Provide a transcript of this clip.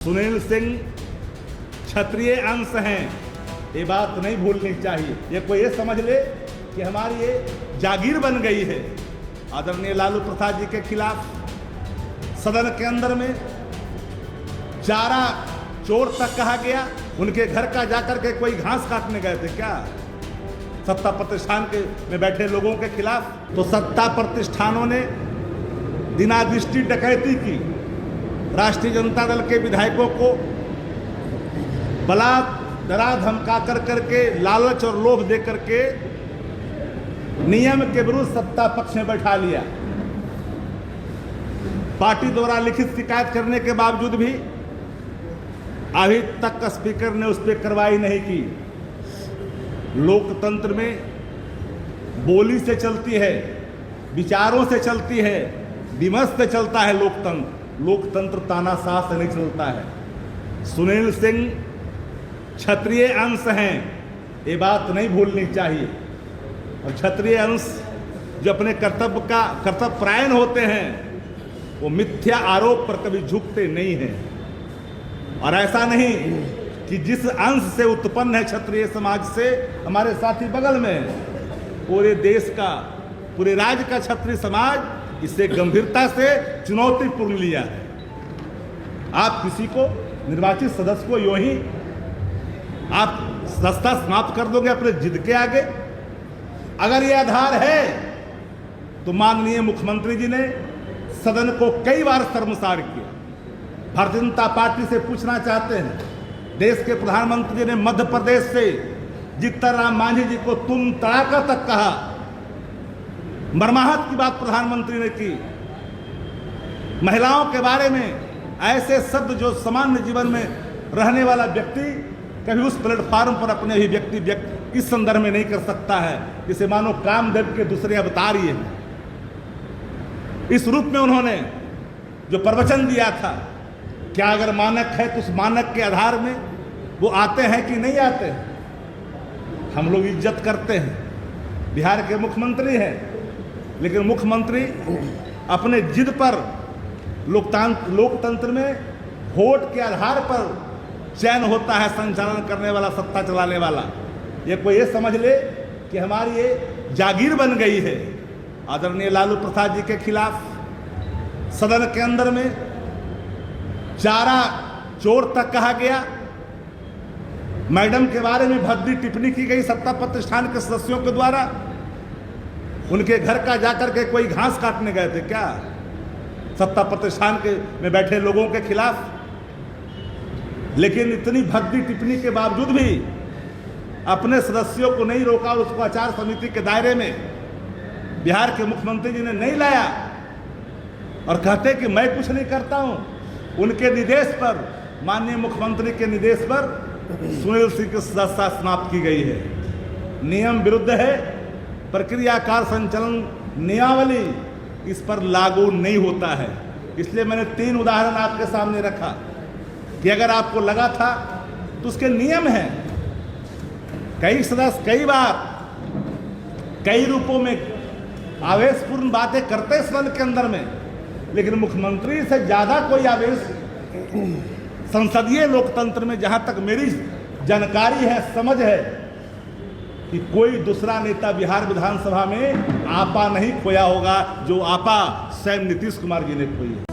सुनील सिंह क्षत्रिय अंश हैं, ये बात नहीं भूलनी चाहिए। ये कोई ये समझ ले कि हमारी ये जागीर बन गई है। आदरणीय लालू प्रसाद जी के खिलाफ सदन के अंदर में चारा चोर तक कहा गया। उनके घर का जाकर के कोई घास काटने गए थे क्या? सत्ता प्रतिष्ठान में बैठे लोगों के खिलाफ तो सत्ता प्रतिष्ठानों ने दिनादृष्टि डकैती की। राष्ट्रीय जनता दल के विधायकों को बलात् डरा धमका कर करके लालच और लोभ दे करके नियम के विरुद्ध सत्ता पक्ष में बैठा लिया। पार्टी द्वारा लिखित शिकायत करने के बावजूद भी अभी तक स्पीकर ने उस पर कार्रवाई नहीं की। लोकतंत्र में बोली से चलती है, विचारों से चलती है, विमर्श से चलता है लोकतंत्र। लोकतंत्र तानाशाह से नहीं चलता है। सुनील सिंह क्षत्रिय अंश हैं, ये बात नहीं भूलनी चाहिए। और क्षत्रिय अंश जो अपने कर्तव्य परायण होते हैं वो मिथ्या आरोप पर कभी झुकते नहीं हैं। और ऐसा नहीं कि जिस अंश से उत्पन्न है क्षत्रिय समाज से, हमारे साथी बगल में पूरे देश का, पूरे राज्य का क्षत्रिय समाज इसे गंभीरता से चुनौतीपूर्ण लिया है। आप किसी को, निर्वाचित सदस्य को यूं ही आप सत्ता समाप्त कर दोगे अपने जिद के आगे? अगर ये आधार है तो माननीय मुख्यमंत्री जी ने सदन को कई बार शर्मसार किया। भारतीय जनता पार्टी से पूछना चाहते हैं, देश के प्रधानमंत्री जी ने मध्य प्रदेश से जीतन राम मांझी जी को तुम तड़ाका तक कहा। मर्माहत की बात प्रधानमंत्री ने की। महिलाओं के बारे में ऐसे शब्द जो सामान्य जीवन में रहने वाला व्यक्ति कभी उस प्लेटफॉर्म पर अपने व्यक्ति इस संदर्भ में नहीं कर सकता है, जिसे मानो कामदेव के दूसरे अवतार ये हैं। इस रूप में उन्होंने जो प्रवचन दिया था, क्या अगर मानक है तो उस मानक के आधार में वो आते हैं कि नहीं आते हैं? हम लोग इज्जत करते हैं, बिहार के मुख्यमंत्री हैं, लेकिन मुख्यमंत्री अपने जिद पर लोकतंत्र में वोट के आधार पर चयन होता है संचालन करने वाला, सत्ता चलाने वाला। ये कोई ये समझ ले कि हमारी ये जागीर बन गई है। आदरणीय लालू प्रसाद जी के खिलाफ सदन के अंदर में चारा चोर तक कहा गया। मैडम के बारे में भद्दी टिप्पणी की गई सत्ता प्रतिष्ठान के सदस्यों के द्वारा। उनके घर का जाकर के कोई घास काटने गए थे क्या? सत्ता प्रतिष्ठान में बैठे लोगों के खिलाफ। लेकिन इतनी भद्दी टिप्पणी के बावजूद भी अपने सदस्यों को नहीं रोका और उसको आचार समिति के दायरे में बिहार के मुख्यमंत्री जी ने नहीं लाया और कहते कि मैं कुछ नहीं करता हूं। उनके निर्देश पर, माननीय मुख्यमंत्री के निर्देश पर सुनील सिंह की सदस्यता समाप्त की गई है। नियम विरुद्ध है। प्रक्रिया कार्य संचालन नियमावली इस पर लागू नहीं होता है। इसलिए मैंने 3 उदाहरण आपके सामने रखा कि अगर आपको लगा था तो उसके नियम हैं। कई सदस्य कई बार कई रूपों में आवेशपूर्ण बातें करते हैं सदन के अंदर में, लेकिन मुख्यमंत्री से ज्यादा कोई आवेश संसदीय लोकतंत्र में, जहां तक मेरी जानकारी है, समझ है, कि कोई दूसरा नेता बिहार विधानसभा में आपा नहीं खोया होगा जो आपा स्वयं नीतीश कुमार जी ने खोई है।